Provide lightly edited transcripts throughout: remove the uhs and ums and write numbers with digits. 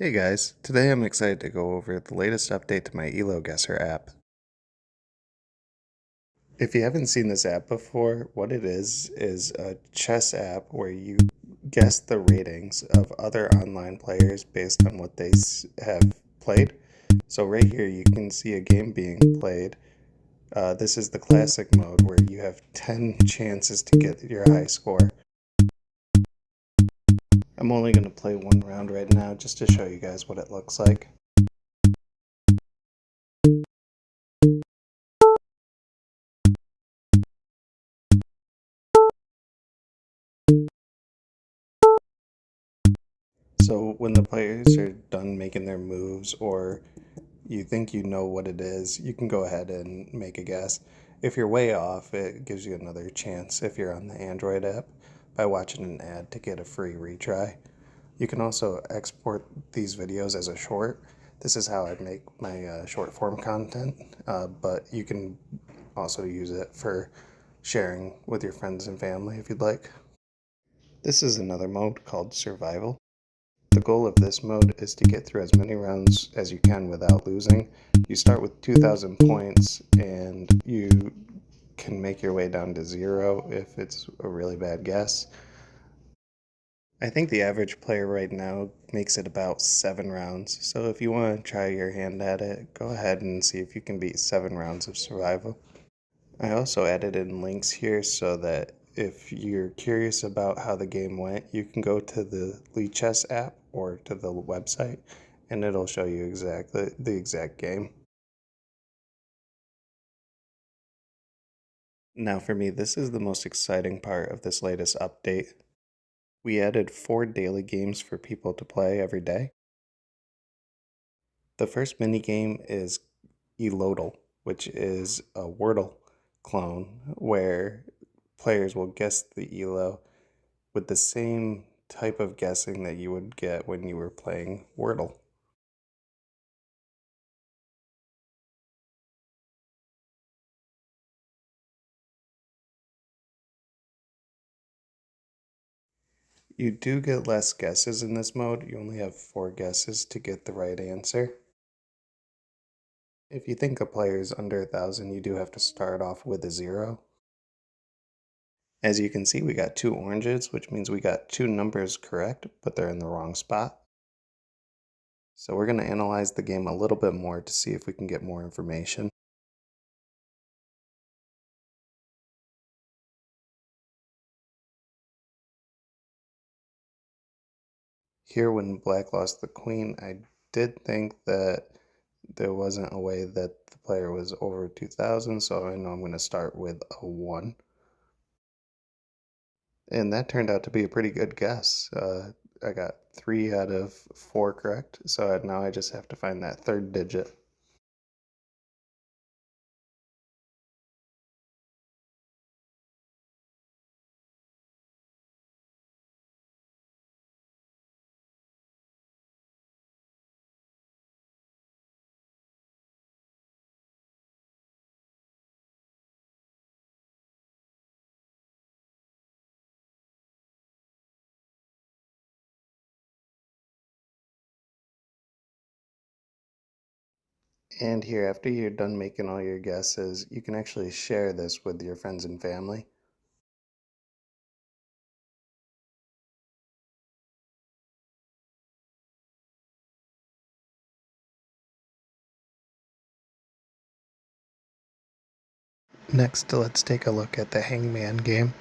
Hey guys, today I'm excited to go over the latest update to my Elo Guesser app. If you haven't seen this app before, what it is a chess app where you guess the ratings of other online players based on what they have played. So right here you can see a game being played. This is the classic mode where you have 10 chances to get your high score. I'm only going to play one round right now just to show you guys what it looks like. So when the players are done making their moves or you think you know what it is, you can go ahead and make a guess. If you're way off, it gives you another chance if you're on the Android app by watching an ad to get a free retry. You can also export these videos as a short. This is how I make my short form content, but you can also use it for sharing with your friends and family if you'd like. This is another mode called Survival. The goal of this mode is to get through as many rounds as you can without losing. You start with 2,000 points and you can make your way down to 0 if it's a really bad guess. I think the average player right now makes it about 7 rounds, so if you want to try your hand at it, go ahead and see if you can beat 7 rounds of survival. I also added in links here so that if you're curious about how the game went, you can go to the Lichess app or to the website and it'll show you exactly the exact game. Now for me, this is the most exciting part of this latest update. We added 4 daily games for people to play every day. The first mini game is Elodal, which is a Wordle clone where players will guess the Elo with the same type of guessing that you would get when you were playing Wordle. You do get less guesses in this mode. You only have 4 guesses to get the right answer. If you think a player is under 1,000, you do have to start off with a 0. As you can see, we got 2 oranges, which means we got 2 numbers correct, but they're in the wrong spot. So we're going to analyze the game a little bit more to see if we can get more information. Here, when black lost the queen, I did think that there wasn't a way that the player was over 2,000, so I know I'm going to start with a 1. And that turned out to be a pretty good guess. I got 3 out of 4 correct, so now I just have to find that third digit. And here, after you're done making all your guesses, you can actually share this with your friends and family. Next, let's take a look at the Hangman game.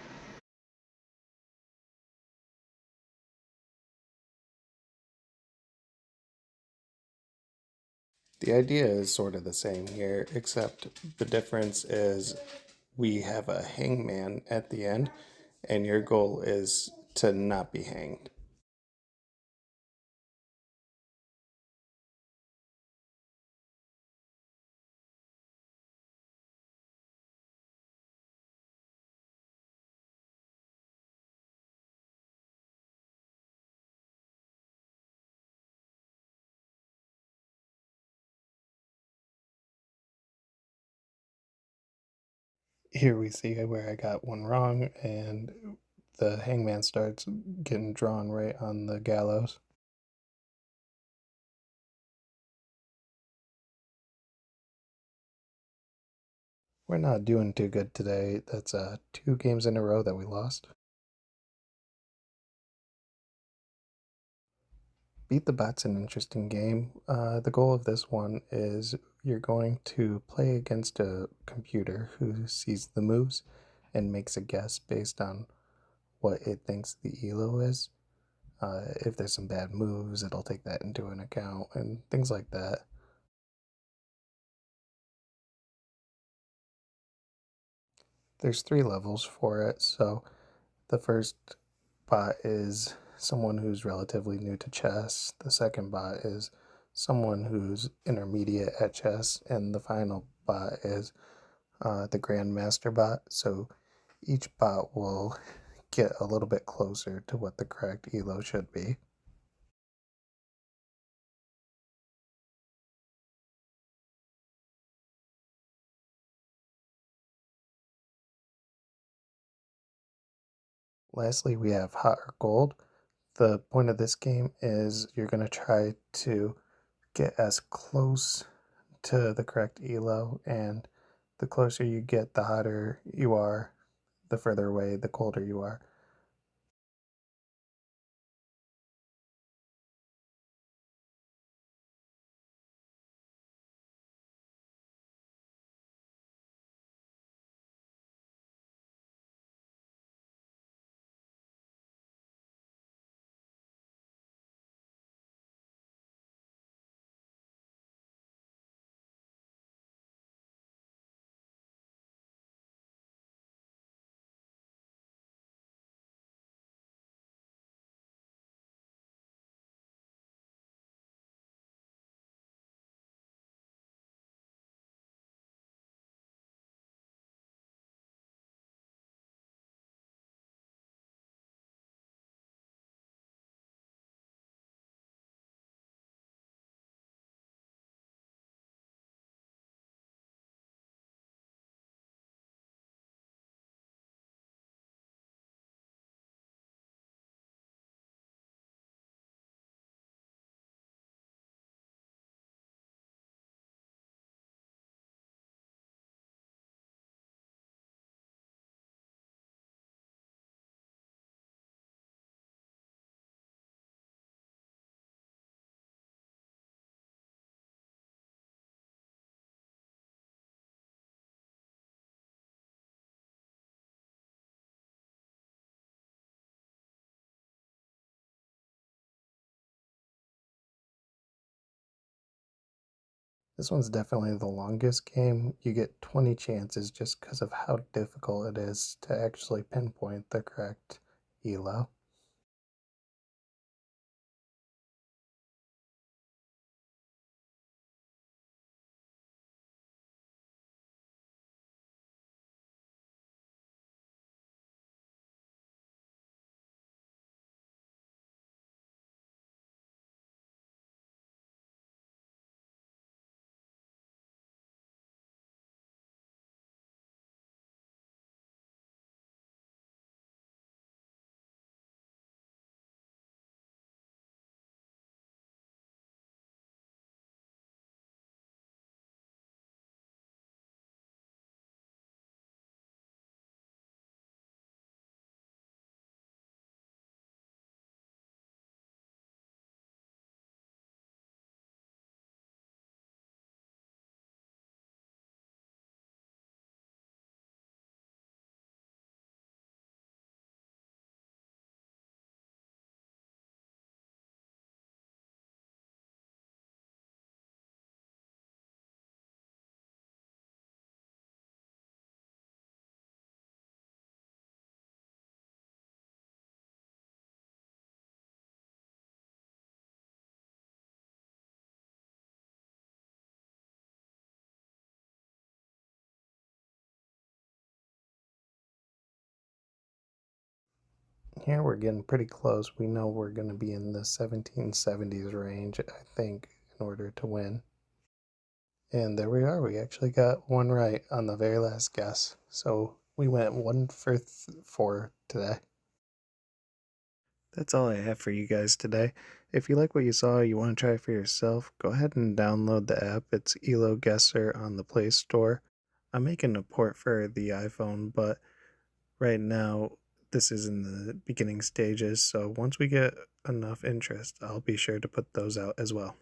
The idea is sort of the same here, except the difference is we have a hangman at the end, and your goal is to not be hanged. Here we see where I got one wrong, and the hangman starts getting drawn right on the gallows. We're not doing too good today. That's 2 games in a row that we lost. Beat the Bot's an interesting game. The goal of this one is you're going to play against a computer who sees the moves and makes a guess based on what it thinks the elo is. If there's some bad moves, it'll take that into an account and things like that. There's 3 levels for it. So the first bot is someone who's relatively new to chess. The second bot is someone who's intermediate at chess, and the final bot is the Grandmaster bot. So each bot will get a little bit closer to what the correct elo should be. Lastly, we have hot or cold. The point of this game is you're going to try to get as close to the correct elo, and the closer you get, the hotter you are, the further away, the colder you are. This one's definitely the longest game. You get 20 chances just because of how difficult it is to actually pinpoint the correct elo. Here we're getting pretty close. We know we're going to be in the 1770s range, I think, in order to win. And there we are. We actually got one right on the very last guess. So we went 1 for 4 today. That's all I have for you guys today. If you like what you saw, you want to try it for yourself, go ahead and download the app. It's Elo Guesser on the Play Store. I'm making a port for the iPhone, but right now this is in the beginning stages. So once we get enough interest, I'll be sure to put those out as well.